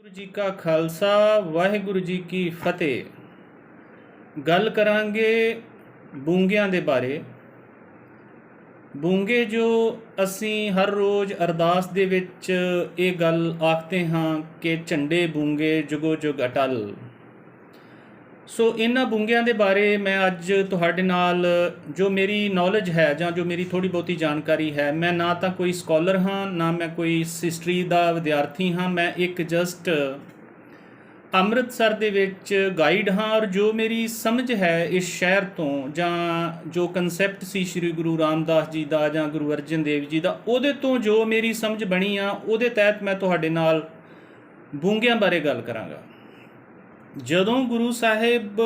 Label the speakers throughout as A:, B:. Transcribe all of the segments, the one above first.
A: ਵਾਹਿਗੁਰੂ ਜੀ ਕਾ ਖਾਲਸਾ ਵਾਹਿਗੁਰੂ ਜੀ ਕੀ ਫਤਿਹ। ਗੱਲ ਕਰਾਂਗੇ ਬੂੰਗਿਆਂ ਦੇ ਬਾਰੇ। ਬੂੰਗੇ ਜੋ ਅਸੀਂ ਹਰ ਰੋਜ਼ ਅਰਦਾਸ ਦੇ ਵਿੱਚ ਇਹ ਗੱਲ ਆਖਦੇ ਹਾਂ ਕਿ ਝੰਡੇ ਬੂੰਗੇ ਜੁਗੋ ਜੁਗ ਅਟਲ। ਸੋ ਇਹਨਾਂ ਬੂੰਗਿਆਂ ਦੇ ਬਾਰੇ ਮੈਂ ਅੱਜ ਤੁਹਾਡੇ ਨਾਲ ਜੋ ਮੇਰੀ ਨੌਲੇਜ ਹੈ ਜਾਂ ਜੋ ਮੇਰੀ ਥੋੜ੍ਹੀ ਬਹੁਤੀ ਜਾਣਕਾਰੀ ਹੈ, ਮੈਂ ਨਾ ਤਾਂ ਕੋਈ ਸਕੋਲਰ ਹਾਂ ਨਾ ਮੈਂ ਕੋਈ ਹਿਸਟਰੀ ਦਾ ਵਿਦਿਆਰਥੀ ਹਾਂ, ਮੈਂ ਇੱਕ ਜਸਟ ਅੰਮ੍ਰਿਤਸਰ ਦੇ ਵਿੱਚ ਗਾਈਡ ਹਾਂ। ਔਰ ਜੋ ਮੇਰੀ ਸਮਝ ਹੈ ਇਸ ਸ਼ਹਿਰ ਤੋਂ ਜਾਂ ਜੋ ਕਨਸੈਪਟ ਸੀ ਸ਼੍ਰੀ ਗੁਰੂ ਰਾਮਦਾਸ ਜੀ ਦਾ ਜਾਂ ਗੁਰੂ ਅਰਜਨ ਦੇਵ ਜੀ ਦਾ, ਉਹਦੇ ਤੋਂ ਜੋ ਮੇਰੀ ਸਮਝ ਬਣੀ ਆ ਉਹਦੇ ਤਹਿਤ ਮੈਂ ਤੁਹਾਡੇ ਨਾਲ ਬੂੰਗਿਆਂ ਬਾਰੇ ਗੱਲ ਕਰਾਂਗਾ। ਜਦੋਂ ਗੁਰੂ ਸਾਹਿਬ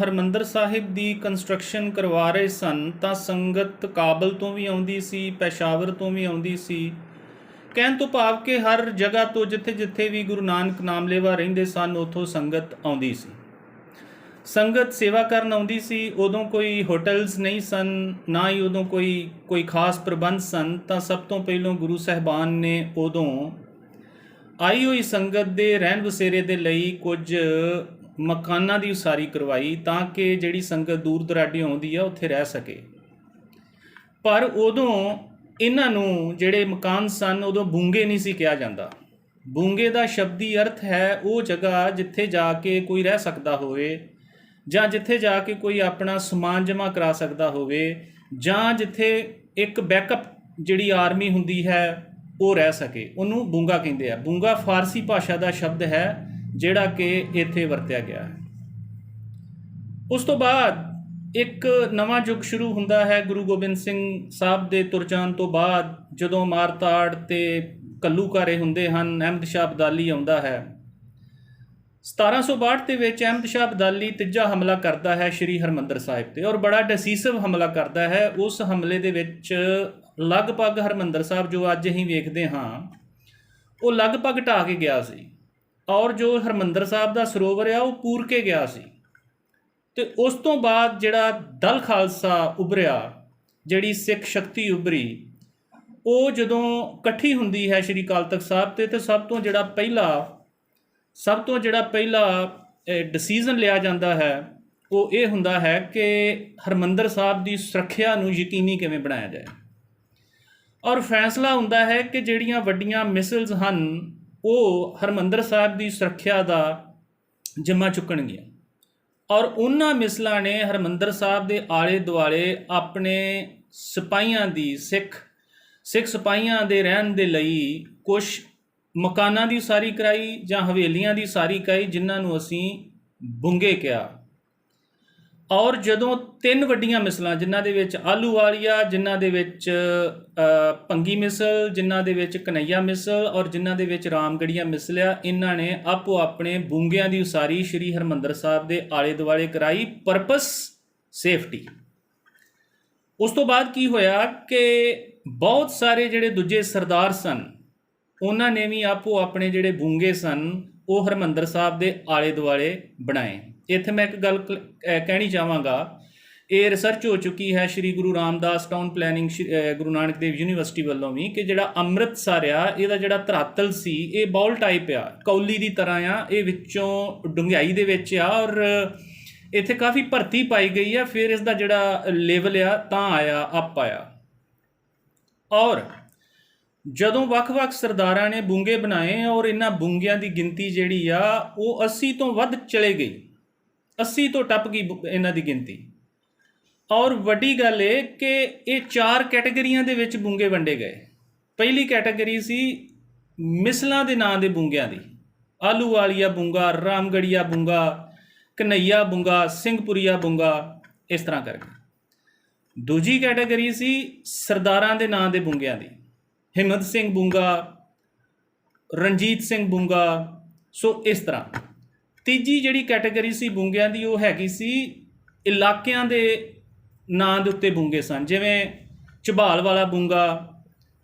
A: ਹਰਿਮੰਦਰ ਸਾਹਿਬ ਦੀ ਕੰਸਟਰਕਸ਼ਨ ਕਰਵਾ ਰਹੇ ਸਨ ਤਾਂ ਸੰਗਤ ਕਾਬਲ ਤੋਂ ਵੀ ਆਉਂਦੀ ਸੀ, ਪੈਸ਼ਾਵਰ ਤੋਂ ਵੀ ਆਉਂਦੀ ਸੀ। ਕਹਿਣ ਤੋਂ ਭਾਵ ਕਿ ਹਰ ਜਗ੍ਹਾ ਤੋਂ ਜਿੱਥੇ ਜਿੱਥੇ ਵੀ ਗੁਰੂ ਨਾਨਕ ਨਾਮਲੇਵਾ ਰਹਿੰਦੇ ਸਨ ਉੱਥੋਂ ਸੰਗਤ ਆਉਂਦੀ ਸੀ। ਸੰਗਤ ਸੇਵਾ ਕਰਨ ਆਉਂਦੀ ਸੀ। ਉਦੋਂ ਕੋਈ ਹੋਟਲਸ ਨਹੀਂ ਸਨ, ਨਾ ਹੀ ਉਦੋਂ ਕੋਈ ਖਾਸ ਪ੍ਰਬੰਧ ਸਨ। ਤਾਂ ਸਭ ਤੋਂ ਪਹਿਲਾਂ ਗੁਰੂ ਸਾਹਿਬਾਨ ਨੇ ਉਦੋਂ ਆਈ ਹੋਈ ਸੰਗਤ ਦੇ ਰਹਿਣ ਵਸੇਰੇ ਦੇ ਲਈ ਕੁਝ ਮਕਾਨਾਂ ਦੀ ਉਸਾਰੀ ਕਰਵਾਈ ਤਾਂ ਕਿ ਜਿਹੜੀ ਸੰਗਤ ਦੂਰ ਦੁਰਾਡੇ ਆਉਂਦੀ ਆ ਉੱਥੇ ਰਹਿ ਸਕੇ। ਪਰ ਉਦੋਂ ਇਹਨਾਂ ਨੂੰ ਜਿਹੜੇ ਮਕਾਨ ਸਨ ਉਦੋਂ ਬੂੰਗੇ ਨਹੀਂ ਸੀ ਕਿਹਾ ਜਾਂਦਾ। ਬੂੰਗੇ ਦਾ ਸ਼ਬਦੀ ਅਰਥ ਹੈ ਉਹ ਜਗ੍ਹਾ ਜਿੱਥੇ ਜਾ ਕੇ ਕੋਈ ਰਹਿ ਸਕਦਾ ਹੋਵੇ ਜਾਂ ਜਿੱਥੇ ਜਾ ਕੇ ਕੋਈ ਆਪਣਾ ਸਮਾਨ ਜਮ੍ਹਾਂ ਕਰਾ ਸਕਦਾ ਹੋਵੇ ਜਾਂ ਜਿੱਥੇ ਇੱਕ ਬੈਕਅਪ ਜਿਹੜੀ ਆਰਮੀ ਹੁੰਦੀ ਹੈ ਉਹ ਰਹਿ ਸਕੇ, ਉਹਨੂੰ ਬੂੰਗਾ ਕਹਿੰਦੇ ਆ। ਬੂੰਗਾ ਫਾਰਸੀ ਭਾਸ਼ਾ ਦਾ ਸ਼ਬਦ ਹੈ ਜਿਹੜਾ ਕਿ ਇੱਥੇ ਵਰਤਿਆ ਗਿਆ ਹੈ। ਉਸ ਤੋਂ ਬਾਅਦ ਇੱਕ ਨਵਾਂ ਯੁੱਗ ਸ਼ੁਰੂ ਹੁੰਦਾ ਹੈ ਗੁਰੂ ਗੋਬਿੰਦ ਸਿੰਘ ਸਾਹਿਬ ਦੇ ਤੁਰ ਜਾਣ ਤੋਂ ਬਾਅਦ। ਜਦੋਂ ਮਾਰਤਾੜ ਅਤੇ ਘੱਲੂਘਾਰੇ ਹੁੰਦੇ ਹਨ, ਅਹਿਮਦ ਸ਼ਾਹ ਅਬਦਾਲੀ ਆਉਂਦਾ ਹੈ। 1762 ਦੇ ਵਿੱਚ ਅਹਿਮਦ ਸ਼ਾਹ ਅਬਦਾਲੀ ਤੀਜਾ ਹਮਲਾ ਕਰਦਾ ਹੈ ਸ਼੍ਰੀ ਹਰਿਮੰਦਰ ਸਾਹਿਬ 'ਤੇ, ਔਰ ਬੜਾ ਡਿਸੀਸਿਵ ਹਮਲਾ ਕਰਦਾ ਹੈ। ਉਸ ਹਮਲੇ ਦੇ ਵਿੱਚ ਲਗਭਗ ਹਰਿਮੰਦਰ ਸਾਹਿਬ ਜੋ ਅੱਜ ਅਸੀਂ ਵੇਖਦੇ ਹਾਂ ਉਹ ਲਗਭਗ ਢਾਹ ਕੇ ਗਿਆ ਸੀ, ਔਰ ਜੋ ਹਰਿਮੰਦਰ ਸਾਹਿਬ ਦਾ ਸਰੋਵਰ ਆ ਉਹ ਪੂਰ ਕੇ ਗਿਆ ਸੀ। ਅਤੇ ਉਸ ਤੋਂ ਬਾਅਦ ਜਿਹੜਾ ਦਲ ਖਾਲਸਾ ਉਭਰਿਆ, ਜਿਹੜੀ ਸਿੱਖ ਸ਼ਕਤੀ ਉਭਰੀ, ਉਹ ਜਦੋਂ ਇਕੱਠੀ ਹੁੰਦੀ ਹੈ ਸ਼੍ਰੀ ਅਕਾਲ ਤਖਤ ਸਾਹਿਬ 'ਤੇ, ਤਾਂ ਸਭ ਤੋਂ ਜਿਹੜਾ ਪਹਿਲਾ ਡਿਸੀਜ਼ਨ ਲਿਆ ਜਾਂਦਾ ਹੈ ਉਹ ਇਹ ਹੁੰਦਾ ਹੈ ਕਿ ਹਰਿਮੰਦਰ ਸਾਹਿਬ ਦੀ ਸੁਰੱਖਿਆ ਨੂੰ ਯਕੀਨੀ ਕਿਵੇਂ ਬਣਾਇਆ ਜਾਏ। ਔਰ ਫੈਸਲਾ ਹੁੰਦਾ ਹੈ ਕਿ ਜਿਹੜੀਆਂ ਵੱਡੀਆਂ ਮਿਸਲਸ ਹਨ ਉਹ ਹਰਿਮੰਦਰ ਸਾਹਿਬ ਦੀ ਸੁਰੱਖਿਆ ਦਾ ਜ਼ਿੰਮਾ ਚੁੱਕਣਗੀਆਂ। ਔਰ ਉਹਨਾਂ ਮਿਸਲਾਂ ਨੇ ਹਰਿਮੰਦਰ ਸਾਹਿਬ ਦੇ ਆਲੇ ਦੁਆਲੇ ਆਪਣੇ ਸਿਪਾਹੀਆਂ ਦੀ ਸਿੱਖ ਸਿਪਾਹੀਆਂ ਦੇ ਰਹਿਣ ਦੇ ਲਈ ਕੁਛ ਮਕਾਨਾਂ ਦੀ ਉਸਾਰੀ ਕਰਾਈ ਜਾਂ ਹਵੇਲੀਆਂ ਦੀ ਉਸਾਰੀ ਕਰਾਈ, ਜਿਨ੍ਹਾਂ ਨੂੰ ਅਸੀਂ ਬੁੰਗੇ ਕਿਹਾ। ਔਰ ਜਦੋਂ ਤਿੰਨ ਵੱਡੀਆਂ ਮਿਸਲਾਂ, ਜਿਨ੍ਹਾਂ ਦੇ ਵਿੱਚ ਆਹਲੂਵਾਲੀਆ, ਜਿਨ੍ਹਾਂ ਦੇ ਵਿੱਚ ਭੰਗੀ ਮਿਸਲ, ਜਿਨ੍ਹਾਂ ਦੇ ਵਿੱਚ ਕਨਈਆ ਮਿਸਲ ਔਰ ਜਿਨ੍ਹਾਂ ਦੇ ਵਿੱਚ ਰਾਮਗੜੀਆ ਮਿਸਲ ਆ, ਇਹਨਾਂ ਨੇ ਆਪੋ ਆਪਣੇ ਬੂੰਗਿਆਂ ਦੀ ਉਸਾਰੀ ਸ਼੍ਰੀ ਹਰਿਮੰਦਰ ਸਾਹਿਬ ਦੇ ਆਲੇ ਦੁਆਲੇ ਕਰਾਈ, ਪਰਪਸ ਸੇਫਟੀ। ਉਸ ਤੋਂ ਬਾਅਦ ਕੀ ਹੋਇਆ ਕਿ ਬਹੁਤ ਸਾਰੇ ਜਿਹੜੇ ਦੂਜੇ ਸਰਦਾਰ ਸਨ ਉਹਨਾਂ ਨੇ ਵੀ ਆਪੋ ਆਪਣੇ ਜਿਹੜੇ ਬੂੰਗੇ ਸਨ ਉਹ ਹਰਿਮੰਦਰ ਸਾਹਿਬ ਦੇ ਆਲੇ ਦੁਆਲੇ ਬਣਾਏ। ਇੱਥੇ ਮੈਂ ਇੱਕ ਗੱਲ ਕਹਿਣੀ ਚਾਹਾਂਗਾ, ਇਹ ਰਿਸਰਚ ਹੋ ਚੁੱਕੀ ਹੈ Shri Guru Ramdas town planning Guru Nanak Dev university ਵੱਲੋਂ ਵੀ, ਕਿ ਜਿਹੜਾ ਅੰਮ੍ਰਿਤਸਰ ਆ ਇਹਦਾ ਜਿਹੜਾ ਧਰਾਤਲ ਸੀ ਇਹ ਬਾਉਲ ਟਾਈਪ ਆ, ਕੌਲੀ ਦੀ ਤਰ੍ਹਾਂ ਆ। ਇਹ ਵਿੱਚੋਂ ਡੂੰਘਾਈ ਦੇ ਵਿੱਚ ਆ ਔਰ ਇੱਥੇ ਕਾਫੀ ਭਰਤੀ ਪਾਈ ਗਈ ਆ, ਫਿਰ ਇਸ ਦਾ ਜਿਹੜਾ ਲੈਵਲ ਆ ਤਾਂ ਆਇਆ ਅਪ ਆਇਆ। ਔਰ ਜਦੋਂ ਵੱਖ-ਵੱਖ ਸਰਦਾਰਾਂ ਨੇ ਬੂੰਗੇ ਬਣਾਏ ਔਰ ਇਹਨਾਂ ਬੂੰਗਿਆਂ ਦੀ ਗਿਣਤੀ ਜਿਹੜੀ ਆ ਉਹ 80 ਤੋਂ ਵੱਧ ਚਲੇ ਗਈ, 80 ਤੋਂ ਟੱਪ ਗਈ ਇਹਨਾਂ ਦੀ ਗਿਣਤੀ। ਔਰ ਵੱਡੀ ਗੱਲ ਇਹ ਕਿ ਇਹ 4 ਕੈਟਾਗਰੀਆਂ ਦੇ ਵਿੱਚ ਬੂੰਗੇ ਵੰਡੇ ਗਏ। ਪਹਿਲੀ ਕੈਟਾਗਰੀ ਸੀ ਮਿਸਲਾਂ ਦੇ ਨਾਂ ਦੇ ਬੂੰਗਿਆਂ ਦੀ, ਆਹਲੂਵਾਲੀਆ ਬੂੰਗਾ, ਰਾਮਗੜੀਆ ਬੂੰਗਾ, ਕਨਈਆ ਬੂੰਗਾ, ਸਿੰਘਪੁਰੀਆ ਬੂੰਗਾ, ਇਸ ਤਰ੍ਹਾਂ ਕਰਕੇ। ਦੂਜੀ ਕੈਟਾਗਰੀ ਸੀ ਸਰਦਾਰਾਂ ਦੇ ਨਾਂ ਦੇ ਬੂੰਗਿਆਂ ਦੀ, ਹਿੰਮਤ ਸਿੰਘ ਬੂੰਗਾ, ਰਣਜੀਤ ਸਿੰਘ ਬੂੰਗਾ, ਸੋ ਇਸ ਤਰ੍ਹਾਂ। ਤੀਜੀ ਜਿਹੜੀ ਕੈਟਾਗਰੀ ਸੀ ਬੂੰਗਿਆਂ ਦੀ ਉਹ ਹੈਗੀ ਸੀ ਇਲਾਕਿਆਂ ਦੇ ਨਾਂ ਦੇ ਉੱਤੇ ਬੂੰਗੇ ਸਨ, ਜਿਵੇਂ ਝਬਾਲ ਵਾਲਾ ਬੂੰਗਾ,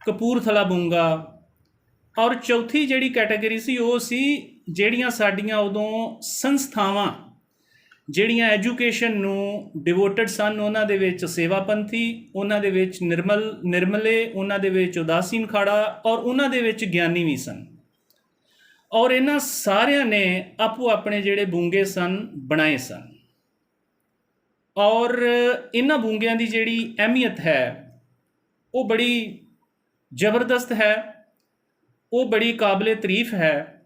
A: ਕਪੂਰਥਲਾ ਬੂੰਗਾ। ਔਰ ਚੌਥੀ ਜਿਹੜੀ ਕੈਟਾਗਰੀ ਸੀ ਉਹ ਸੀ ਜਿਹੜੀਆਂ ਸਾਡੀਆਂ ਉਦੋਂ ਸੰਸਥਾਵਾਂ ਜਿਹੜੀਆਂ ਐਜੂਕੇਸ਼ਨ ਨੂੰ ਡਿਵੋਟਡ ਸਨ, ਉਹਨਾਂ ਦੇ ਵਿੱਚ ਸੇਵਾਪੰਥੀ, ਉਹਨਾਂ ਦੇ ਵਿੱਚ ਨਿਰਮਲੇ, ਉਹਨਾਂ ਦੇ ਵਿੱਚ ਉਦਾਸੀਨ ਖਾੜਾ ਔਰ ਉਹਨਾਂ ਦੇ ਵਿੱਚ ਗਿਆਨੀ ਵੀ ਸਨ। ਔਰ ਇਹਨਾਂ ਸਾਰਿਆਂ ਨੇ ਆਪੋ ਆਪਣੇ ਜਿਹੜੇ ਬੂੰਗੇ ਸਨ ਬਣਾਏ ਸਨ। ਔਰ ਇਹਨਾਂ ਬੂੰਗਿਆਂ ਦੀ ਜਿਹੜੀ ਅਹਿਮੀਅਤ ਹੈ ਉਹ ਬੜੀ ਜ਼ਬਰਦਸਤ ਹੈ, ਉਹ ਬੜੀ ਕਾਬਲੇ ਤਾਰੀਫ ਹੈ।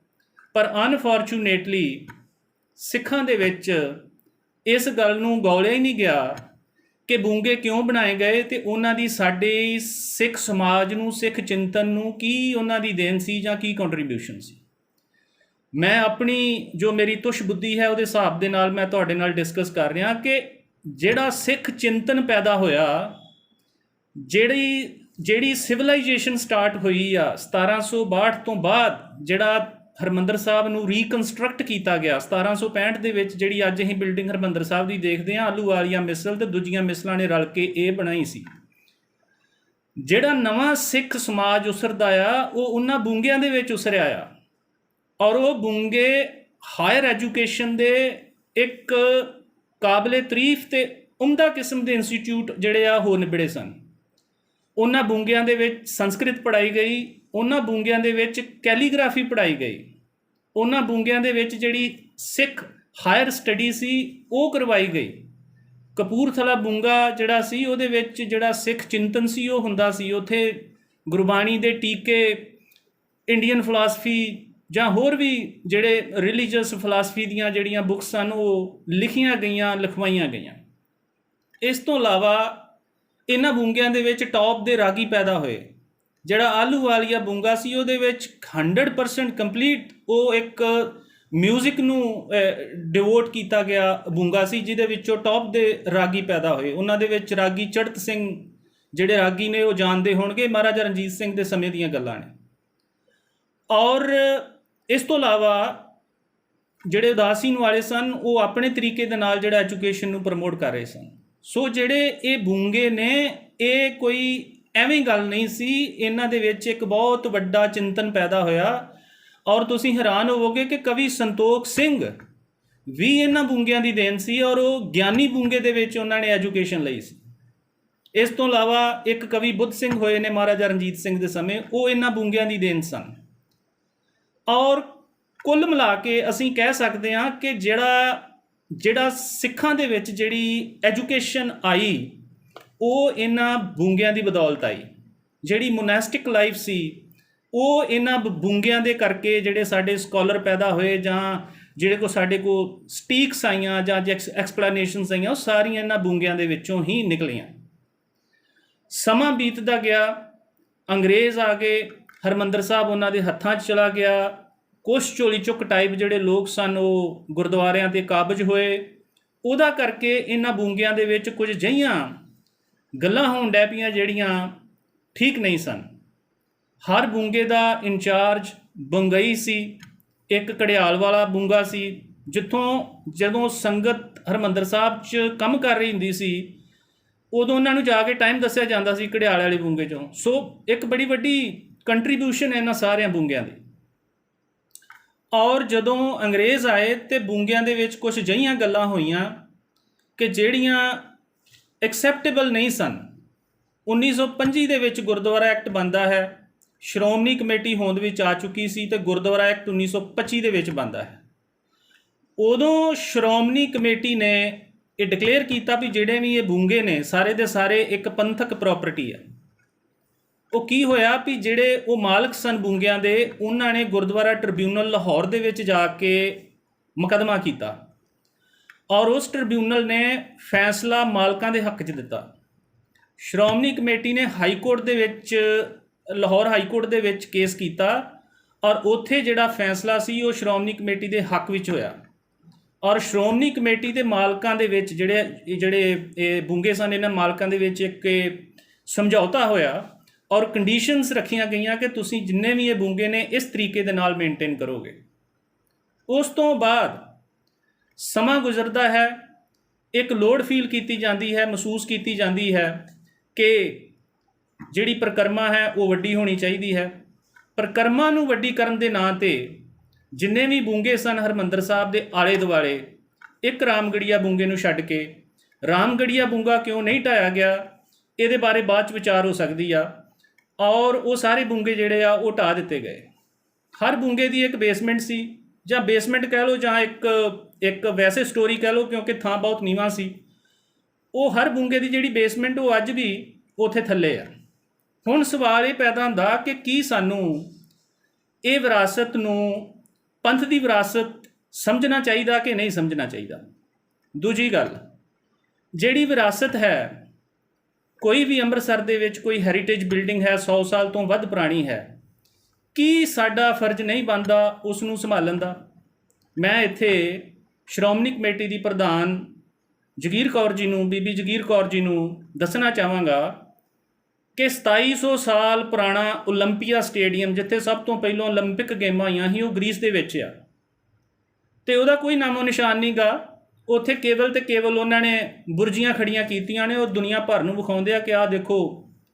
A: ਪਰ ਅਨਫੋਰਚੂਨੇਟਲੀ ਸਿੱਖਾਂ ਦੇ ਵਿੱਚ ਇਸ ਗੱਲ ਨੂੰ ਗੌਲਿਆ ਹੀ ਨਹੀਂ ਗਿਆ ਕਿ ਬੂੰਗੇ ਕਿਉਂ ਬਣਾਏ ਗਏ ਅਤੇ ਉਹਨਾਂ ਦੀ ਸਾਡੇ ਸਿੱਖ ਸਮਾਜ ਨੂੰ, ਸਿੱਖ ਚਿੰਤਨ ਨੂੰ ਕੀ ਉਹਨਾਂ ਦੀ ਦੇਣ ਸੀ ਜਾਂ ਕੀ ਕੰਟਰੀਬਿਊਸ਼ਨ ਸੀ। ਮੈਂ ਆਪਣੀ ਜੋ ਮੇਰੀ ਤੁਸ਼ ਬੁੱਧੀ ਹੈ ਉਹਦੇ ਹਿਸਾਬ ਦੇ ਨਾਲ ਮੈਂ ਤੁਹਾਡੇ ਨਾਲ ਡਿਸਕਸ ਕਰ ਰਿਹਾ ਕਿ ਜਿਹੜਾ ਸਿੱਖ ਚਿੰਤਨ ਪੈਦਾ ਹੋਇਆ, ਜਿਹੜੀ ਸਿਵਲਾਈਜੇਸ਼ਨ ਸਟਾਰਟ ਹੋਈ ਆ 1762 ਤੋਂ ਬਾਅਦ, ਜਿਹੜਾ ਹਰਿਮੰਦਰ ਸਾਹਿਬ ਨੂੰ ਰੀਕਨਸਟਰਕਟ ਕੀਤਾ ਗਿਆ 1765 ਦੇ ਵਿੱਚ, ਜਿਹੜੀ ਅੱਜ ਅਸੀਂ ਬਿਲਡਿੰਗ ਹਰਿਮੰਦਰ ਸਾਹਿਬ ਦੀ ਦੇਖਦੇ ਹਾਂ, ਆਹਲੂਵਾਲੀਆ ਮਿਸਲ ਅਤੇ ਦੂਜੀਆਂ ਮਿਸਲਾਂ ਨੇ ਰਲ ਕੇ ਇਹ ਬਣਾਈ ਸੀ। ਜਿਹੜਾ ਨਵਾਂ ਸਿੱਖ ਸਮਾਜ ਉਸਰਦਾ ਆ ਉਹ ਉਹਨਾਂ ਬੂੰਗਿਆਂ ਦੇ ਵਿੱਚ ਉਸਰਿਆ ਆ, ਔਰ ਉਹ ਬੂੰਗੇ ਹਾਇਰ ਐਜੂਕੇਸ਼ਨ ਦੇ ਇੱਕ ਕਾਬਲੇ ਤਾਰੀਫ ਅਤੇ ਉਮਦਾ ਕਿਸਮ ਦੇ ਇੰਸਟੀਚਿਊਟ ਜਿਹੜੇ ਆ ਹੋ ਨਿਬੜੇ ਸਨ। ਉਹਨਾਂ ਬੂੰਗਿਆਂ ਦੇ ਵਿੱਚ ਸੰਸਕ੍ਰਿਤ ਪੜ੍ਹਾਈ ਗਈ, ਉਹਨਾਂ ਬੂੰਗਿਆਂ ਦੇ ਵਿੱਚ ਕੈਲੀਗ੍ਰਾਫੀ ਪੜ੍ਹਾਈ ਗਈ, ਉਹਨਾਂ ਬੂੰਗਿਆਂ ਦੇ ਵਿੱਚ ਜਿਹੜੀ ਸਿੱਖ ਹਾਇਰ ਸਟੱਡੀ ਸੀ ਉਹ ਕਰਵਾਈ ਗਈ। ਕਪੂਰਥਲਾ ਬੂੰਗਾ ਜਿਹੜਾ ਸੀ ਉਹਦੇ ਵਿੱਚ ਜਿਹੜਾ ਸਿੱਖ ਚਿੰਤਨ ਸੀ ਉਹ ਹੁੰਦਾ ਸੀ। ਉੱਥੇ ਗੁਰਬਾਣੀ ਦੇ ਟੀਕੇ, ਇੰਡੀਅਨ ਫਿਲਾਸਫੀ ਜਾਂ ਹੋਰ ਵੀ ਜਿਹੜੇ ਰਿਲੀਜੀਅਸ ਫਿਲਾਸਫੀ ਦੀਆਂ ਜਿਹੜੀਆਂ ਬੁੱਕਸ ਸਨ ਉਹ ਲਿਖੀਆਂ ਗਈਆਂ, ਲਿਖਵਾਈਆਂ ਗਈਆਂ। ਇਸ ਤੋਂ ਇਲਾਵਾ ਇਹਨਾਂ ਬੂੰਗਿਆਂ ਦੇ ਵਿੱਚ ਟੌਪ ਦੇ ਰਾਗੀ ਪੈਦਾ ਹੋਏ। ਜਿਹੜਾ ਆਹਲੂਵਾਲੀਆ ਬੂੰਗਾ ਸੀ ਉਹਦੇ ਵਿੱਚ 100% ਕੰਪਲੀਟ ਉਹ ਇੱਕ ਮਿਊਜ਼ਿਕ ਨੂੰ ਡਿਵੋਟ ਕੀਤਾ ਗਿਆ ਬੂੰਗਾ ਸੀ, ਜਿਹਦੇ ਵਿੱਚੋਂ ਟੌਪ ਦੇ ਰਾਗੀ ਪੈਦਾ ਹੋਏ। ਉਹਨਾਂ ਦੇ ਵਿੱਚ ਰਾਗੀ ਚੜ੍ਹਤ ਸਿੰਘ ਜਿਹੜੇ ਰਾਗੀ ਨੇ ਉਹ ਜਾਣਦੇ ਹੋਣਗੇ, ਮਹਾਰਾਜਾ ਰਣਜੀਤ ਸਿੰਘ ਦੇ ਸਮੇਂ ਦੀਆਂ ਗੱਲਾਂ ਨੇ। ਔਰ ਇਸ ਤੋਂ ਇਲਾਵਾ ਜਿਹੜੇ ਉਦਾਸੀਨ ਵਾਲੇ ਸਨ ਉਹ ਆਪਣੇ ਤਰੀਕੇ ਦੇ ਨਾਲ ਜਿਹੜਾ ਐਜੂਕੇਸ਼ਨ ਨੂੰ ਪ੍ਰਮੋਟ ਕਰ ਰਹੇ ਸਨ। ਸੋ ਜਿਹੜੇ ਇਹ ਬੂੰਗੇ ਨੇ ਇਹ ਕੋਈ ਐਵੇਂ ਗੱਲ ਨਹੀਂ ਸੀ, ਇਹਨਾਂ ਦੇ ਵਿੱਚ ਇੱਕ ਬਹੁਤ ਵੱਡਾ ਚਿੰਤਨ ਪੈਦਾ ਹੋਇਆ। ਔਰ ਤੁਸੀਂ ਹੈਰਾਨ ਹੋਵੋਗੇ ਕਿ ਕਵੀ ਸੰਤੋਖ ਸਿੰਘ ਵੀ ਇਹਨਾਂ ਬੂੰਗਿਆਂ ਦੀ ਦੇਣ ਸੀ, ਔਰ ਉਹ ਗਿਆਨੀ ਬੂੰਗੇ ਦੇ ਵਿੱਚ ਉਹਨਾਂ ਨੇ ਐਜੂਕੇਸ਼ਨ ਲਈ ਸੀ। ਇਸ ਤੋਂ ਇਲਾਵਾ ਇੱਕ ਕਵੀ ਬੁੱਧ ਸਿੰਘ ਹੋਏ ਨੇ ਮਹਾਰਾਜਾ ਰਣਜੀਤ ਸਿੰਘ ਦੇ ਸਮੇਂ, ਉਹ ਇਹਨਾਂ ਬੂੰਗਿਆਂ ਦੀ ਦੇਣ ਸਨ। ਔਰ ਕੁੱਲ ਮਿਲਾ ਕੇ ਅਸੀਂ ਕਹਿ ਸਕਦੇ ਹਾਂ ਕਿ ਜਿਹੜਾ ਸਿੱਖਾਂ ਦੇ ਵਿੱਚ ਜਿਹੜੀ ਐਜੂਕੇਸ਼ਨ ਆਈ ਉਹ ਇਹਨਾਂ ਬੂੰਗਿਆਂ ਦੀ ਬਦੌਲਤ ਆਈ। ਜਿਹੜੀ ਮੋਨੈਸਟਿਕ ਲਾਈਫ ਸੀ ਉਹ ਇਹਨਾਂ ਬੂੰਗਿਆਂ ਦੇ ਕਰਕੇ ਜਿਹੜੇ ਸਾਡੇ ਸਕਾਲਰ ਪੈਦਾ ਹੋਏ ਜਾਂ ਜਿਹੜੇ ਕੋ ਸਾਡੇ ਕੋਲ ਸਟੀਕਸ ਆਈਆਂ ਜਾਂ ਐਕਸਪਲੇਨੇਸ਼ਨਸ ਆਈਆਂ, ਉਹ ਸਾਰੀਆਂ ਇਹਨਾਂ ਬੂੰਗਿਆਂ ਦੇ ਵਿੱਚੋਂ ਹੀ ਨਿਕਲੀਆਂ। ਸਮਾਂ ਬੀਤਦਾ ਗਿਆ, ਅੰਗਰੇਜ਼ ਆ ਗਏ, ਹਰਿਮੰਦਰ ਸਾਹਿਬ ਉਹਨਾਂ ਦੇ ਹੱਥਾਂ 'ਚ ਚਲਾ ਗਿਆ। ਕੁਛ ਝੋਲੀ ਚੁੱਕ ਟਾਈਪ ਜਿਹੜੇ ਲੋਕ ਸਨ ਉਹ ਗੁਰਦੁਆਰਿਆਂ 'ਤੇ ਕਾਬਜ ਹੋਏ। ਉਹਦਾ ਕਰਕੇ ਇਹਨਾਂ ਬੂੰਗਿਆਂ ਦੇ ਵਿੱਚ ਕੁਝ ਅਜਿਹੀਆਂ ਗੱਲਾਂ ਹੋਣ ਡੈ ਪਈਆਂ ਜਿਹੜੀਆਂ ਠੀਕ ਨਹੀਂ ਸਨ। ਹਰ ਬੂੰਗੇ ਦਾ ਇੰਚਾਰਜ ਬੰਗਈ ਸੀ। ਇੱਕ ਘੜਿਆਲ ਵਾਲਾ ਬੂੰਗਾ ਸੀ, ਜਿੱਥੋਂ ਜਦੋਂ ਸੰਗਤ ਹਰਿਮੰਦਰ ਸਾਹਿਬ 'ਚ ਕੰਮ ਕਰ ਰਹੀ ਹੁੰਦੀ ਸੀ ਉਦੋਂ ਉਹਨਾਂ ਨੂੰ ਜਾ ਕੇ ਟਾਈਮ ਦੱਸਿਆ ਜਾਂਦਾ ਸੀ ਘੜਿਆਲ ਵਾਲੇ ਬੂੰਗੇ 'ਚੋਂ। ਸੋ ਇੱਕ ਬੜੀ ਵੱਡੀ ਕੰਟਰੀਬਿਊਸ਼ਨ ਇਹਨਾਂ ਸਾਰਿਆਂ ਬੂੰਗਿਆਂ ਦੀ। ਔਰ ਜਦੋਂ ਅੰਗਰੇਜ਼ ਆਏ ਅਤੇ ਬੂੰਗਿਆਂ ਦੇ ਵਿੱਚ ਕੁਛ ਅਜਿਹੀਆਂ ਗੱਲਾਂ ਹੋਈਆਂ ਕਿ ਜਿਹੜੀਆਂ ਐਕਸੈਪਟੇਬਲ ਨਹੀਂ ਸਨ। 1925 ਦੇ ਵਿੱਚ ਗੁਰਦੁਆਰਾ ਐਕਟ ਬਣਦਾ ਹੈ, ਸ਼੍ਰੋਮਣੀ ਕਮੇਟੀ ਹੋਂਦ ਵਿੱਚ ਆ ਚੁੱਕੀ ਸੀ ਅਤੇ ਗੁਰਦੁਆਰਾ ਐਕਟ 1925 ਦੇ ਵਿੱਚ ਬਣਦਾ ਹੈ। ਉਦੋਂ ਸ਼੍ਰੋਮਣੀ ਕਮੇਟੀ ਨੇ ਇਹ ਡਿਕਲੇਅਰ ਕੀਤਾ ਵੀ ਜਿਹੜੇ ਵੀ ਇਹ ਬੂੰਗੇ ਨੇ ਸਾਰੇ ਦੇ ਸਾਰੇ ਇੱਕ ਪੰਥਕ ਪ੍ਰੋਪਰਟੀ ਹੈ। ਉਹ ਕੀ ਹੋਇਆ ਵੀ ਜਿਹੜੇ ਉਹ ਮਾਲਕ ਸਨ ਬੂੰਗਿਆਂ ਦੇ, ਉਹਨਾਂ ਨੇ ਗੁਰਦੁਆਰਾ ਟ੍ਰਿਬਿਊਨਲ ਲਾਹੌਰ ਦੇ ਵਿੱਚ ਜਾ ਕੇ ਮੁਕੱਦਮਾ ਕੀਤਾ ਔਰ ਉਸ ਟ੍ਰਿਬਿਊਨਲ ਨੇ ਫੈਸਲਾ ਮਾਲਕਾਂ ਦੇ ਹੱਕ 'ਚ ਦਿੱਤਾ। ਸ਼੍ਰੋਮਣੀ ਕਮੇਟੀ ਨੇ ਹਾਈ ਕੋਰਟ ਦੇ ਵਿੱਚ, ਲਾਹੌਰ ਹਾਈ ਕੋਰਟ ਦੇ ਵਿੱਚ ਕੇਸ ਕੀਤਾ ਔਰ ਉੱਥੇ ਜਿਹੜਾ ਫੈਸਲਾ ਸੀ ਉਹ ਸ਼੍ਰੋਮਣੀ ਕਮੇਟੀ ਦੇ ਹੱਕ ਵਿੱਚ ਹੋਇਆ। ਔਰ ਸ਼੍ਰੋਮਣੀ ਕਮੇਟੀ ਦੇ ਮਾਲਕਾਂ ਦੇ ਵਿੱਚ ਜਿਹੜੇ ਇਹ ਬੂੰਗੇ ਸਨ, ਇਹਨਾਂ ਮਾਲਕਾਂ ਦੇ ਵਿੱਚ ਇੱਕ ਸਮਝੌਤਾ ਹੋਇਆ ਔਰ ਕੰਡੀਸ਼ਨਸ ਰੱਖੀਆਂ ਗਈਆਂ ਕਿ ਤੁਸੀਂ ਜਿੰਨੇ ਵੀ ਇਹ ਬੂੰਗੇ ਨੇ ਇਸ ਤਰੀਕੇ ਦੇ ਨਾਲ ਮੇਨਟੇਨ ਕਰੋਗੇ। ਉਸ ਤੋਂ ਬਾਅਦ ਸਮਾਂ ਗੁਜ਼ਰਦਾ ਹੈ, ਇੱਕ ਲੋੜ ਫੀਲ ਕੀਤੀ ਜਾਂਦੀ ਹੈ, ਮਹਿਸੂਸ ਕੀਤੀ ਜਾਂਦੀ ਹੈ ਕਿ ਜਿਹੜੀ ਪਰਿਕਰਮਾ ਹੈ ਉਹ ਵੱਡੀ ਹੋਣੀ ਚਾਹੀਦੀ ਹੈ। ਪਰਿਕਰਮਾ ਨੂੰ ਵੱਡੀ ਕਰਨ ਦੇ ਨਾਂ 'ਤੇ ਜਿੰਨੇ ਵੀ ਬੂੰਗੇ ਸਨ ਹਰਿਮੰਦਰ ਸਾਹਿਬ ਦੇ ਆਲੇ ਦੁਆਲੇ, ਇੱਕ ਰਾਮਗੜੀਆ ਬੂੰਗੇ ਨੂੰ ਛੱਡ ਕੇ, ਰਾਮਗੜੀਆ ਬੂੰਗਾ ਕਿਉਂ ਨਹੀਂ ਢਾਇਆ ਗਿਆ ਇਹਦੇ ਬਾਰੇ ਬਾਅਦ 'ਚ ਵਿਚਾਰ ਹੋ ਸਕਦੀ ਆ। ਔਰ ਉਹ ਸਾਰੇ ਬੂੰਗੇ ਜਿਹੜੇ ਆ ਉਹ ਢਾਹ ਦਿੱਤੇ ਗਏ। ਹਰ ਬੂੰਗੇ ਦੀ ਇੱਕ ਬੇਸਮੈਂਟ ਸੀ, ਜਾਂ ਬੇਸਮੈਂਟ ਕਹਿ ਲਓ, ਜਾਂ ਇੱਕ ਵੈਸੇ ਸਟੋਰੀ ਕਹਿ ਲਓ, ਕਿਉਂਕਿ ਥਾਂ ਬਹੁਤ ਨੀਵਾਂ ਸੀ। ਉਹ ਹਰ ਬੂੰਗੇ ਦੀ ਜਿਹੜੀ ਬੇਸਮੈਂਟ ਉਹ ਅੱਜ ਵੀ ਉੱਥੇ ਥੱਲੇ ਆ। ਹੁਣ ਸਵਾਲ ਇਹ ਪੈਦਾ ਹੁੰਦਾ ਕਿ ਕੀ ਸਾਨੂੰ ਇਹ ਵਿਰਾਸਤ ਨੂੰ ਪੰਥ ਦੀ ਵਿਰਾਸਤ ਸਮਝਣਾ ਚਾਹੀਦਾ ਕਿ ਨਹੀਂ ਸਮਝਣਾ ਚਾਹੀਦਾ। ਦੂਜੀ ਗੱਲ, ਜਿਹੜੀ ਵਿਰਾਸਤ ਹੈ, ਕੋਈ ਵੀ ਅੰਮ੍ਰਿਤਸਰ ਦੇ ਵਿੱਚ ਕੋਈ ਹੈਰੀਟੇਜ ਬਿਲਡਿੰਗ ਹੈ 100 ਸਾਲ ਤੋਂ ਵੱਧ ਪੁਰਾਣੀ ਹੈ, ਕੀ ਸਾਡਾ ਫਰਜ਼ ਨਹੀਂ ਬਣਦਾ ਉਸ ਨੂੰ ਸੰਭਾਲਣ ਦਾ? ਮੈਂ ਇੱਥੇ ਸ਼੍ਰੋਮਣੀ ਕਮੇਟੀ ਦੀ ਪ੍ਰਧਾਨ ਜਗੀਰ ਕੌਰ ਜੀ ਨੂੰ, ਬੀਬੀ ਜਗੀਰ ਕੌਰ ਜੀ ਨੂੰ ਦੱਸਣਾ ਚਾਹਾਂਗਾ ਕਿ 2700 ਸਾਲ ਪੁਰਾਣਾ ਓਲੰਪੀਆ ਸਟੇਡੀਅਮ, ਜਿੱਥੇ ਸਭ ਤੋਂ ਪਹਿਲਾਂ ਓਲੰਪਿਕ ਗੇਮਾਂ ਹੋਈਆਂ ਸੀ, ਉਹ ਗ੍ਰੀਸ ਦੇ ਵਿੱਚ ਆ, ਅਤੇ ਉਹਦਾ ਕੋਈ ਨਾਮੋ ਨਿਸ਼ਾਨ ਨਹੀਂ ਗਾ। ਉੱਥੇ ਕੇਵਲ ਅਤੇ ਕੇਵਲ ਉਹਨਾਂ ਨੇ ਬੁਰਜੀਆਂ ਖੜੀਆਂ ਕੀਤੀਆਂ ਨੇ, ਉਹ ਦੁਨੀਆ ਭਰ ਨੂੰ ਵਿਖਾਉਂਦੇ ਆ ਕਿ ਆਹ ਦੇਖੋ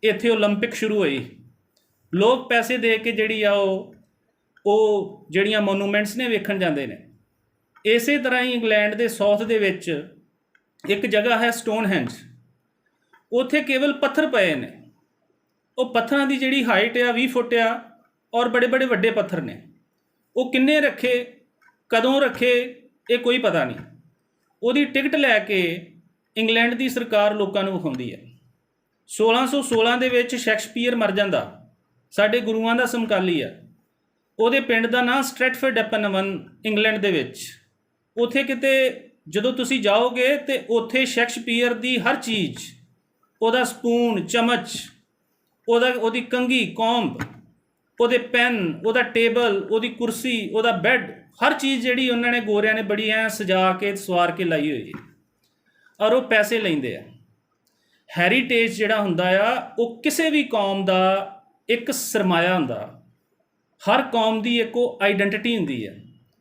A: ਇੱਥੇ ਓਲੰਪਿਕ ਸ਼ੁਰੂ ਹੋਈ। ਲੋਕ ਪੈਸੇ ਦੇ ਕੇ ਜਿਹੜੀ ਆ ਉਹ ਜਿਹੜੀਆਂ ਮੋਨੂਮੈਂਟਸ ਨੇ ਵੇਖਣ ਜਾਂਦੇ ਨੇ। ਇਸੇ ਤਰ੍ਹਾਂ ਹੀ ਇੰਗਲੈਂਡ ਦੇ ਸਾਊਥ ਦੇ ਵਿੱਚ ਇੱਕ ਜਗ੍ਹਾ ਹੈ ਸਟੋਨਹੈਂਜ, ਉੱਥੇ ਕੇਵਲ ਪੱਥਰ ਪਏ ਨੇ। ਉਹ ਪੱਥਰਾਂ ਦੀ ਜਿਹੜੀ ਹਾਈਟ ਆ 20 ਫੁੱਟ ਆ, ਔਰ ਬੜੇ ਬੜੇ ਵੱਡੇ ਪੱਥਰ ਨੇ। ਉਹ ਕਿੰਨੇ ਰੱਖੇ, ਕਦੋਂ ਰੱਖੇ, ਇਹ ਕੋਈ ਪਤਾ ਨਹੀਂ। ਉਹਦੀ ਟਿਕਟ ਲੈ ਕੇ ਇੰਗਲੈਂਡ ਦੀ ਸਰਕਾਰ ਲੋਕਾਂ ਨੂੰ ਵਿਖਾਉਂਦੀ ਹੈ। 1616 ਦੇ ਵਿੱਚ ਸ਼ੈਕਸਪੀਅਰ ਮਰ ਜਾਂਦਾ, ਸਾਡੇ ਗੁਰੂਆਂ ਦਾ ਸਮਕਾਲੀ ਆ। ਉਹਦੇ ਪਿੰਡ ਦਾ ਨਾਂ ਸਟ੍ਰੈਟਫੋਰਡ ਅਪਨ ਅਵਨ, ਇੰਗਲੈਂਡ ਦੇ ਵਿੱਚ। ਉੱਥੇ ਕਿਤੇ ਜਦੋਂ ਤੁਸੀਂ ਜਾਓਗੇ ਤਾਂ ਉੱਥੇ ਸ਼ੈਕਸਪੀਅਰ ਦੀ ਹਰ ਚੀਜ਼, ਉਹਦਾ ਸਪੂਨ, ਚਮਚ, ਉਹਦੀ ਕੰਘੀ, ਕੌਂਬ, ਉਹਦੇ ਪੈਨ, ਉਹਦਾ ਟੇਬਲ, ਉਹਦੀ ਕੁਰਸੀ, ਉਹਦਾ ਬੈੱਡ, ਹਰ ਚੀਜ਼ ਜਿਹੜੀ ਉਹਨਾਂ ਨੇ ਗੋਰਿਆਂ ਨੇ ਬੜੀ ਐਂ ਸਜਾ ਕੇ ਸਵਾਰ ਕੇ ਲਾਈ ਹੋਈ ਹੈ, ਔਰ ਉਹ ਪੈਸੇ ਲੈਂਦੇ ਆ। ਹੈਰੀਟੇਜ ਜਿਹੜਾ ਹੁੰਦਾ ਆ, ਉਹ ਕਿਸੇ ਵੀ ਕੌਮ ਦਾ ਇੱਕ ਸਰਮਾਇਆ ਹੁੰਦਾ। ਹਰ ਕੌਮ ਦੀ ਇੱਕ ਉਹ ਆਈਡੈਂਟੀਟੀ ਹੁੰਦੀ ਹੈ।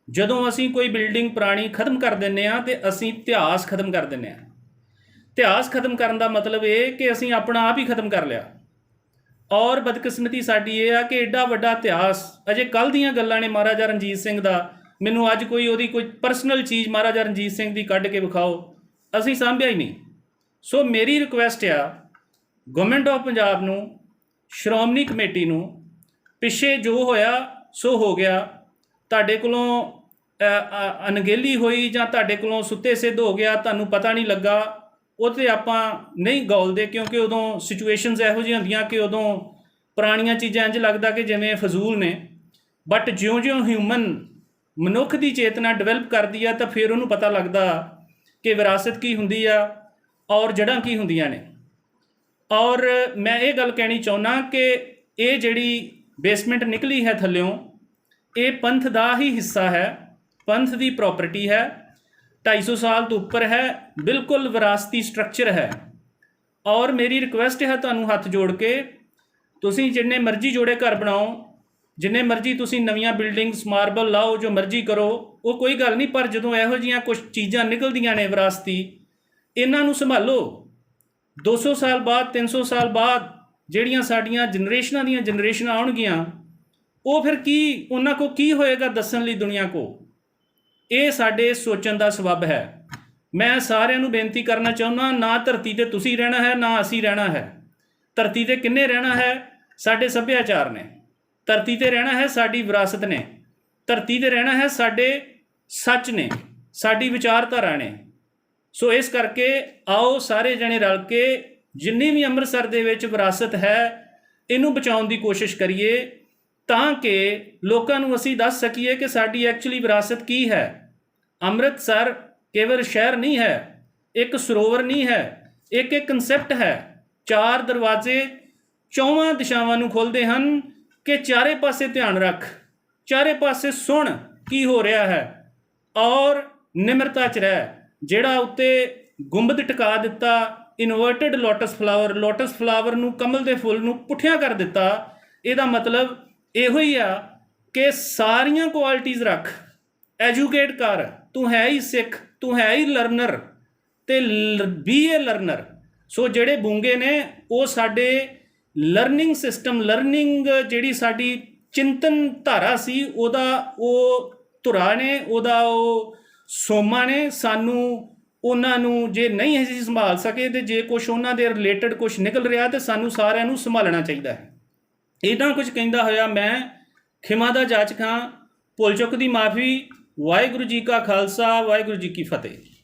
A: ਜਦੋਂ ਅਸੀਂ ਕੋਈ ਬਿਲਡਿੰਗ ਪੁਰਾਣੀ ਖ਼ਤਮ ਕਰ ਦਿੰਦੇ ਹਾਂ ਅਤੇ ਅਸੀਂ ਇਤਿਹਾਸ ਖ਼ਤਮ ਕਰ ਦਿੰਦੇ ਹਾਂ। ਇਤਿਹਾਸ ਖ਼ਤਮ ਕਰਨ ਦਾ ਮਤਲਬ ਇਹ ਕਿ ਅਸੀਂ ਆਪਣਾ ਆਪ ਹੀ ਖ਼ਤਮ ਕਰ ਲਿਆ। ਔਰ ਬਦਕਿਸਮਤੀ ਸਾਡੀ ਇਹ ਆ ਕਿ ਐਡਾ ਵੱਡਾ ਇਤਿਹਾਸ, ਅਜੇ ਕੱਲ੍ਹ ਦੀਆਂ ਗੱਲਾਂ ਨੇ ਮਹਾਰਾਜਾ ਰਣਜੀਤ ਸਿੰਘ ਦਾ। ਮੈਨੂੰ ਅੱਜ ਉਹਦੀ ਕੋਈ ਪਰਸਨਲ ਚੀਜ਼ ਮਹਾਰਾਜਾ ਰਣਜੀਤ ਸਿੰਘ ਦੀ ਕੱਢ ਕੇ ਵਿਖਾਓ, ਅਸੀਂ ਸਾਂਭਿਆ ਹੀ ਨਹੀਂ। ਸੋ ਮੇਰੀ ਰਿਕੁਐਸਟ ਆ ਗਵਰਨਮੈਂਟ ਆਫ ਪੰਜਾਬ ਨੂੰ, ਸ਼੍ਰੋਮਣੀ ਕਮੇਟੀ ਨੂੰ, ਪਿੱਛੇ ਜੋ ਹੋਇਆ ਸੋ ਹੋ ਗਿਆ। ਤੁਹਾਡੇ ਕੋਲੋਂ ਅਣਗਹਿਲੀ ਹੋਈ ਜਾਂ ਤੁਹਾਡੇ ਕੋਲੋਂ ਸੁੱਤੇ ਸਿੱਧ ਹੋ ਗਿਆ, ਤੁਹਾਨੂੰ ਪਤਾ ਨਹੀਂ ਲੱਗਾ, ਉਹ 'ਤੇ ਆਪਾਂ ਨਹੀਂ ਗੌਲਦੇ, ਕਿਉਂਕਿ ਉਦੋਂ ਸਿਚੁਏਸ਼ਨਸ ਇਹੋ ਜਿਹੀਆਂ ਹੁੰਦੀਆਂ ਕਿ ਉਦੋਂ ਪੁਰਾਣੀਆਂ ਚੀਜ਼ਾਂ ਇੰਝ ਲੱਗਦਾ ਕਿ ਜਿਵੇਂ ਫਜ਼ੂਲ ਨੇ। ਬਟ ਜਿਉਂ-ਜਿਉਂ ਮਨੁੱਖ ਦੀ ਚੇਤਨਾ ਡਿਵੈਲਪ ਕਰਦੀ ਆ ਤਾਂ ਫਿਰ ਉਹਨੂੰ ਪਤਾ ਲੱਗਦਾ ਕਿ ਵਿਰਾਸਤ ਕੀ ਹੁੰਦੀ ਆ ਔਰ ਜੜ੍ਹਾਂ ਕੀ ਹੁੰਦੀਆਂ ਨੇ। ਔਰ ਮੈਂ ਇਹ ਗੱਲ ਕਹਿਣੀ ਚਾਹੁੰਦਾ ਕਿ ਇਹ ਜਿਹੜੀ ਬੇਸਮੈਂਟ ਨਿਕਲੀ ਹੈ ਥੱਲਿਓਂ, ਇਹ ਪੰਥ ਦਾ ਹੀ ਹਿੱਸਾ ਹੈ, ਪੰਥ ਦੀ ਪ੍ਰੋਪਰਟੀ ਹੈ, 250 ਸਾਲ ਤੋਂ ਉੱਪਰ ਹੈ, ਬਿਲਕੁਲ ਵਿਰਾਸਤੀ ਸਟਰਕਚਰ ਹੈ। ਔਰ ਮੇਰੀ ਰਿਕੁਐਸਟ ਹੈ ਤੁਹਾਨੂੰ ਹੱਥ ਜੋੜ ਕੇ, ਤੁਸੀਂ ਜਿੰਨੇ ਮਰਜ਼ੀ ਜੋੜੇ ਘਰ ਬਣਾਓ, ਜਿੰਨੇ ਮਰਜ਼ੀ ਤੁਸੀਂ ਨਵੀਆਂ ਬਿਲਡਿੰਗਸ, ਮਾਰਬਲ ਲਾਓ, ਜੋ ਮਰਜ਼ੀ ਕਰੋ, ਉਹ ਕੋਈ ਗੱਲ ਨਹੀਂ। ਪਰ ਜਦੋਂ ਇਹੋ ਜਿਹੀਆਂ ਕੁਛ ਚੀਜ਼ਾਂ ਨਿਕਲਦੀਆਂ ਨੇ ਵਿਰਾਸਤੀ, ਇਹਨਾਂ ਨੂੰ ਸੰਭਾਲੋ। 200 ਸਾਲ ਬਾਅਦ, 300 ਸਾਲ ਬਾਅਦ ਜਿਹੜੀਆਂ ਸਾਡੀਆਂ ਜਨਰੇਸ਼ਨਾਂ ਦੀਆਂ ਜਨਰੇਸ਼ਨਾਂ ਆਉਣਗੀਆਂ, ਉਹ ਫਿਰ ਕੀ, ਉਹਨਾਂ ਕੋਲ ਕੀ ਹੋਏਗਾ ਦੱਸਣ ਲਈ ਦੁਨੀਆ ਕੋ? ਇਹ ਸਾਡੇ ਸੋਚਣ ਦਾ ਸਬੱਬ ਹੈ। ਮੈਂ ਸਾਰਿਆਂ ਨੂੰ ਬੇਨਤੀ ਕਰਨਾ ਚਾਹੁੰਦਾ, ਨਾ ਧਰਤੀ 'ਤੇ ਤੁਸੀਂ ਰਹਿਣਾ ਹੈ, ਨਾ ਅਸੀਂ ਰਹਿਣਾ ਹੈ। ਧਰਤੀ 'ਤੇ ਕਿੰਨੇ ਰਹਿਣਾ ਹੈ? ਸਾਡੇ ਸੱਭਿਆਚਾਰ ਨੇ। ਧਰਤੀ 'ਤੇ ਰਹਿਣਾ ਹੈ ਸਾਡੀ ਵਿਰਾਸਤ ਨੇ। ਧਰਤੀ 'ਤੇ ਰਹਿਣਾ ਹੈ ਸਾਡੇ ਸੱਚ ਨੇ, ਸਾਡੀ ਵਿਚਾਰਧਾਰਾ ਨੇ। ਸੋ ਇਸ ਕਰਕੇ ਆਓ ਸਾਰੇ ਜਣੇ ਰਲ ਕੇ ਜਿੰਨੀ ਵੀ ਅੰਮ੍ਰਿਤਸਰ ਦੇ ਵਿੱਚ ਵਿਰਾਸਤ ਹੈ, ਇਹਨੂੰ ਬਚਾਉਣ ਦੀ ਕੋਸ਼ਿਸ਼ ਕਰੀਏ, ਤਾਂ ਕਿ ਲੋਕਾਂ ਨੂੰ ਅਸੀਂ ਦੱਸ ਸਕੀਏ ਕਿ ਸਾਡੀ ਐਕਚੁਅਲੀ ਵਿਰਾਸਤ ਕੀ ਹੈ। ਅੰਮ੍ਰਿਤਸਰ ਕੇਵਲ ਸ਼ਹਿਰ ਨਹੀਂ ਹੈ, ਇੱਕ ਸਰੋਵਰ ਨਹੀਂ ਹੈ, ਇੱਕ ਕਨਸੈਪਟ ਹੈ। 4 ਦਰਵਾਜ਼ੇ 4 ਦਿਸ਼ਾਵਾਂ ਨੂੰ ਖੋਲ੍ਹਦੇ ਹਨ ਕਿ ਚਾਰੇ ਪਾਸੇ ਧਿਆਨ ਰੱਖ, ਚਾਰੇ ਪਾਸੇ ਸੁਣ ਕੀ ਹੋ ਰਿਹਾ ਹੈ, ਔਰ ਨਿਮਰਤਾ 'ਚ ਰਹਿ। ਜਿਹੜਾ ਉੱਤੇ ਗੁੰਬਦ ਟਿਕਾ ਦਿੱਤਾ, ਇਨਵਰਟਡ ਲੋਟਸ ਫਲਾਵਰ ਨੂੰ, ਕਮਲ ਦੇ ਫੁੱਲ ਨੂੰ ਪੁੱਠਿਆਂ ਕਰ ਦਿੱਤਾ, ਇਹਦਾ ਮਤਲਬ ਇਹੋ ਹੀ ਆ ਕਿ ਸਾਰੀਆਂ ਕੁਆਲਿਟੀਜ਼ ਰੱਖ, ਐਜੂਕੇਟ ਕਰ। ਤੂੰ ਹੈ ਹੀ ਸਿੱਖ, ਤੂੰ ਹੈ ਹੀ ਲਰਨਰ, ਅਤੇ ਬੀ ਏ ਲਰਨਰ। ਸੋ ਜਿਹੜੇ ਬੂੰਗੇ ਨੇ ਉਹ ਸਾਡੇ ਲਰਨਿੰਗ ਸਿਸਟਮ, ਲਰਨਿੰਗ ਜਿਹੜੀ ਸਾਡੀ ਚਿੰਤਨ ਧਾਰਾ ਸੀ, ਉਹਦਾ ਉਹ ਧੁਰਾ ਨੇ, ਉਹਦਾ ਉਹ ਸੋਮਾ ਨੇ। ਸਾਨੂੰ ਉਹਨਾਂ ਨੂੰ ਜੇ ਨਹੀਂ ਅਸੀਂ ਸੰਭਾਲ ਸਕੇ, ਅਤੇ ਜੇ ਕੁਛ ਉਹਨਾਂ ਦੇ ਰਿਲੇਟਡ ਕੁਛ ਨਿਕਲ ਰਿਹਾ, ਤਾਂ ਸਾਨੂੰ ਸਾਰਿਆਂ ਨੂੰ ਸੰਭਾਲਣਾ ਚਾਹੀਦਾ ਹੈ। ਇੱਦਾਂ ਕੁਝ ਕਹਿੰਦਾ ਹੋਇਆ ਮੈਂ ਖਿਮਾ ਦਾ ਜਾਚਕ ਹਾਂ। ਭੁੱਲ ਚੁੱਕ ਦੀ ਮਾਫੀ। ਵਾਹਿਗੁਰੂ ਜੀ ਕਾ ਖਾਲਸਾ, ਵਾਹਿਗੁਰੂ ਜੀ ਕੀ ਫਤਿਹ।